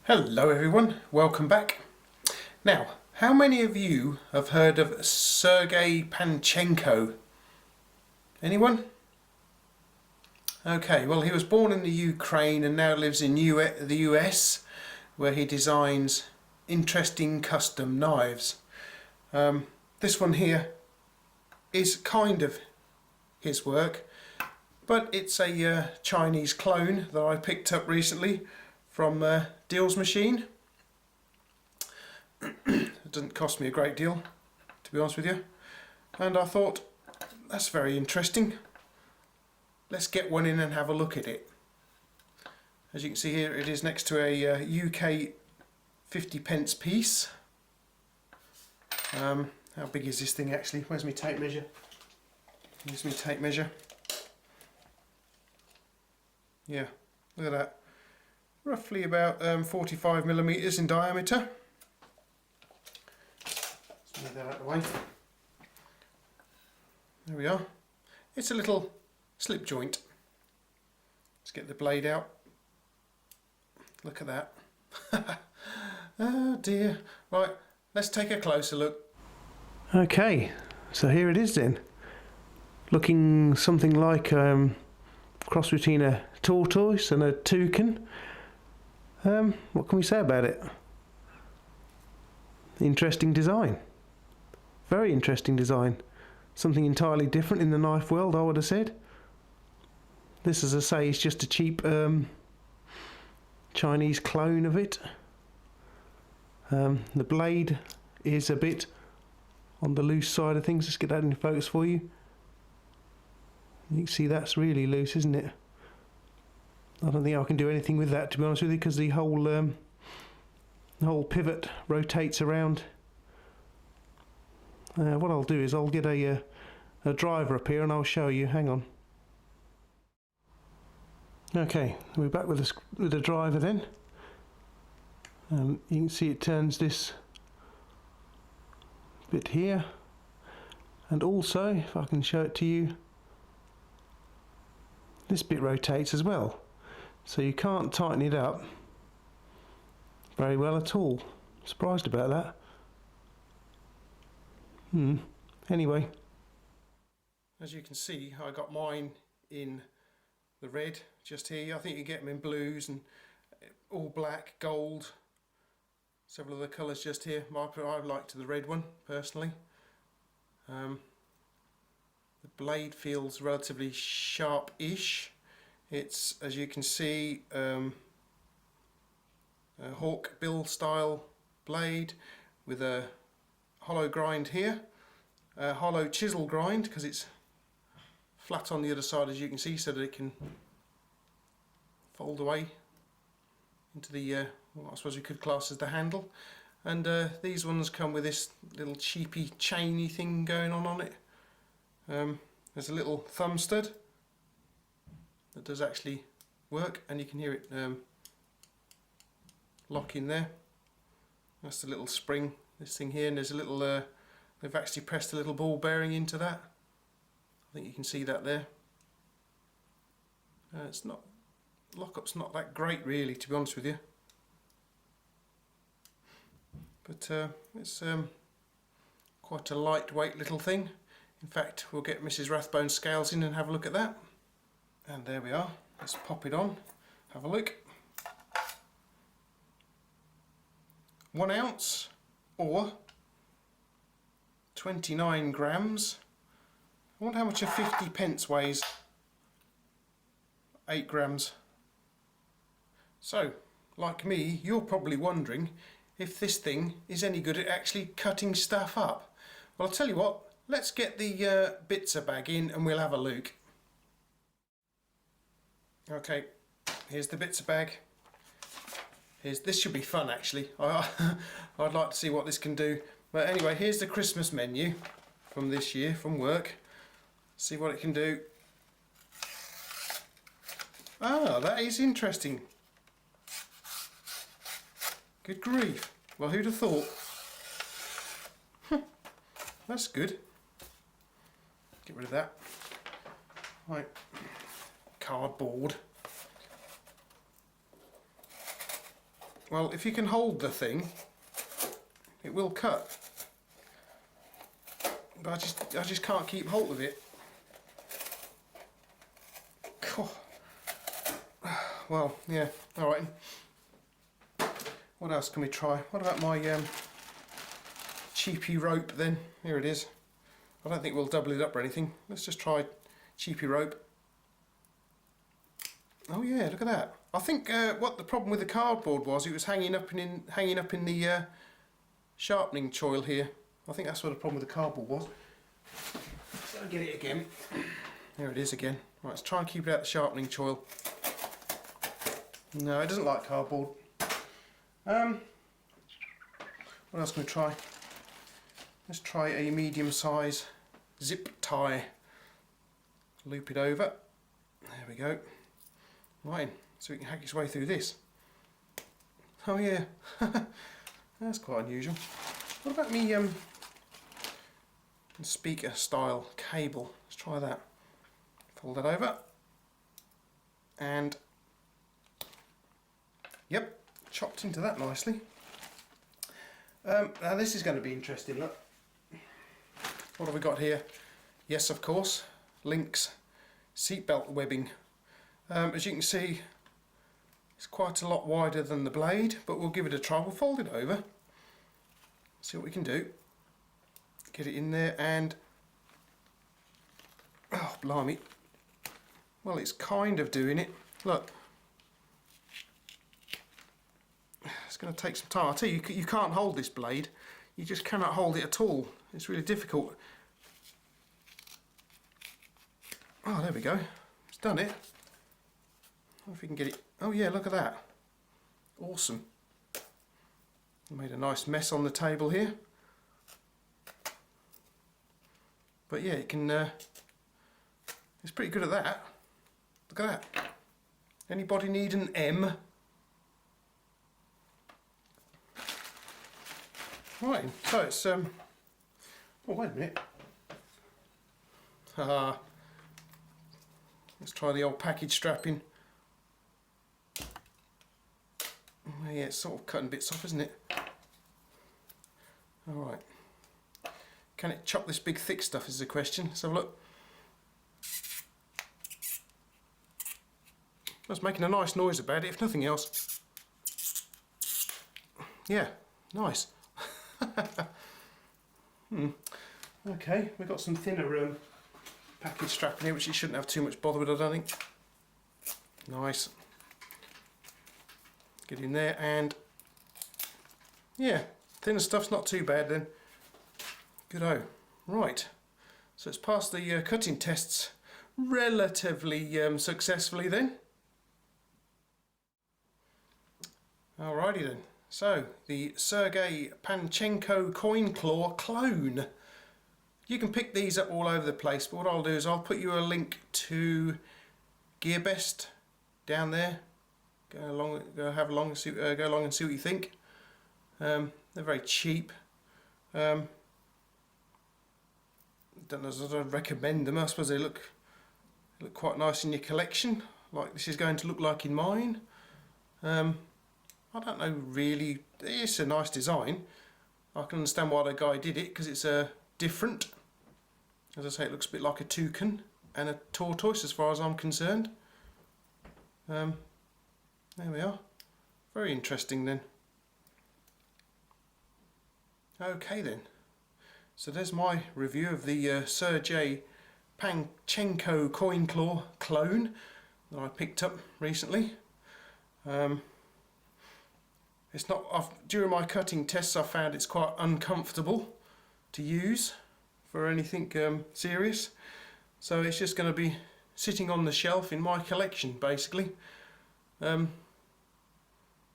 Hello everyone, welcome back. Now, how many of you have heard of Sergei Panchenko? Anyone? Okay, well he was born in the Ukraine and now lives in the US, where he designs interesting custom knives. This one here is kind of his work, but it's a Chinese clone that I picked up recently from Deals Machine. It doesn't cost me a great deal, to be honest with you, and I thought that's very interesting. Let's get one in and have a look at it. As you can see here, it is next to a UK 50p piece. How big is this thing actually? Where's my tape measure? Here's my tape measure. Yeah, look at that. Roughly about 45mm in diameter. Let's move that out of the way. There we are. It's a little slip joint. Let's get the blade out. Look at that. Oh dear. Right, let's take a closer look. Okay, so here it is then. Looking something like cross between a tortoise and a toucan. What can we say about it? Interesting design. Very interesting design. Something entirely different in the knife world, I would have said. This, as I say, is just a cheap Chinese clone of it. The blade is a bit on the loose side of things. Let's get that in focus for you. You can see that's really loose, isn't it? I don't think I can do anything with that, to be honest with you, because the whole pivot rotates around. What I'll do is I'll get a driver up here and I'll show you. Hang on. Okay, we're back with the driver then. You can see it turns this bit here, and also, if I can show it to you, this bit rotates as well. So you can't tighten it up very well at all. Surprised about that. Anyway. As you can see, I got mine in the red just here. I think you get them in blues and all black, gold, several other colours just here. I liked the red one personally. The blade feels relatively sharp-ish. It's, as you can see, a hawk bill style blade with a hollow grind here, a hollow chisel grind because it's flat on the other side, as you can see, so that it can fold away into the what I suppose we could class as the handle. And these ones come with this little cheapy chainy thing going on it. There's a little thumb stud that does actually work, and you can hear it lock in there. That's the little spring, this thing here, and there's a little they've actually pressed a little ball bearing into that. I think you can see that there. It's not, lockup's not that great really, to be honest with you, but it's quite a lightweight little thing. In fact, we'll get Mrs. Rathbone's scales in and have a look at that. And there we are. Let's pop it on, have a look. 1 ounce or 29 grams. I wonder how much a 50p weighs. 8 grams. So, like me, you're probably wondering if this thing is any good at actually cutting stuff up. Well, I'll tell you what, let's get the bitzer bag in and we'll have a look. Okay, here's the bitzer bag. This should be fun actually. I'd like to see what this can do. But anyway, here's the Christmas menu from this year from work. See what it can do. Ah, that is interesting. Good grief. Well, who'd have thought? That's good. Get rid of that. Right. Cardboard. Well, if you can hold the thing, it will cut. But I just can't keep hold of it. Well, yeah, alright. What else can we try? What about my cheapy rope then? Here it is. I don't think we'll double it up or anything. Let's just try cheapy rope. Oh yeah, look at that. I think what the problem with the cardboard was, it was hanging up in the sharpening choil here. I think that's what the problem with the cardboard was. So I'll get it again. There it is again. Right, let's try and keep it out the sharpening choil. No, it doesn't like cardboard. What else can we try? Let's try a medium size zip tie. Loop it over. There we go. Right, so we can hack its way through this. Oh yeah, that's quite unusual. What about me speaker style cable? Let's try that. Fold that over. And yep, chopped into that nicely. Now this is going to be interesting, look. What have we got here? Yes, of course, Lynx seatbelt webbing. As you can see, it's quite a lot wider than the blade, but we'll give it a try. We'll fold it over, see what we can do. Get it in there and, oh blimey, well it's kind of doing it. Look, it's going to take some time. I tell you, you can't hold this blade. You just cannot hold it at all. It's really difficult. Oh, there we go. It's done it. I wonder if we can get it. Oh yeah, look at that. Awesome. Made a nice mess on the table here. But yeah, it can. It's pretty good at that. Look at that. Anybody need an M? Right, so it's oh wait a minute. Let's try the old package strapping. Yeah, it's sort of cutting bits off, isn't it? Alright. Can it chop this big thick stuff is the question. Let's have a look. It's making a nice noise about it, if nothing else. Yeah, nice. Okay, we've got some thinner package strapping here, which you shouldn't have too much bother with, I don't think. Nice. Get in there and yeah, thinner stuff's not too bad then. Good-o. Right, so it's passed the cutting tests relatively successfully then. Alrighty then. So, the Sergei Panchenko coin claw clone. You can pick these up all over the place, but what I'll do is I'll put you a link to GearBest down there. Go along and see what you think. They're very cheap. Don't know if I'd recommend them. I suppose they look quite nice in your collection, like this is going to look like in mine. I don't know really. It's a nice design. I can understand why the guy did it because it's different. As I say, it looks a bit like a toucan and a tortoise as far as I'm concerned. There we are. Very interesting then. Okay then. So there's my review of the Sergei Panchenko coin claw clone that I picked up recently. It's not. During my cutting tests, I found it's quite uncomfortable to use for anything serious. So it's just going to be sitting on the shelf in my collection, basically.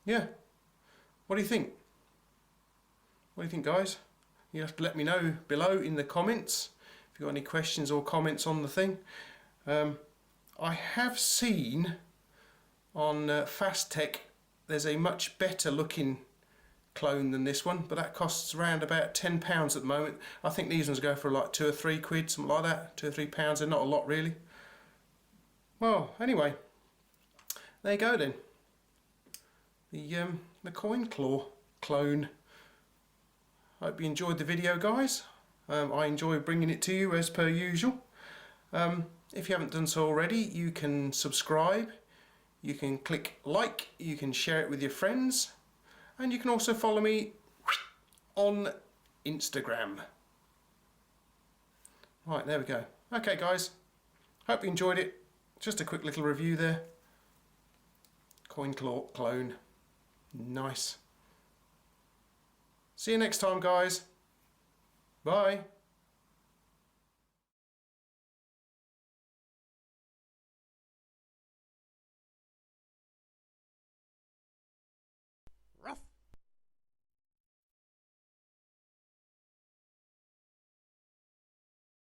Yeah. What do you think? What do you think, guys? You have to let me know below in the comments if you've got any questions or comments on the thing. I have seen on Fast Tech there's a much better looking clone than this one, but that costs around about £10 at the moment. I think these ones go for like £2 or £3, something like that. £2 or £3, they're not a lot really. Well, anyway, there you go then. the coin claw clone. Hope you enjoyed the video, guys. I enjoy bringing it to you as per usual. If you haven't done so already, you can subscribe, you can click like, you can share it with your friends, and you can also follow me on Instagram. Right, there we go. Okay guys, hope you enjoyed it. Just a quick little review there. Coin claw clone. Nice. See you next time, guys. Bye.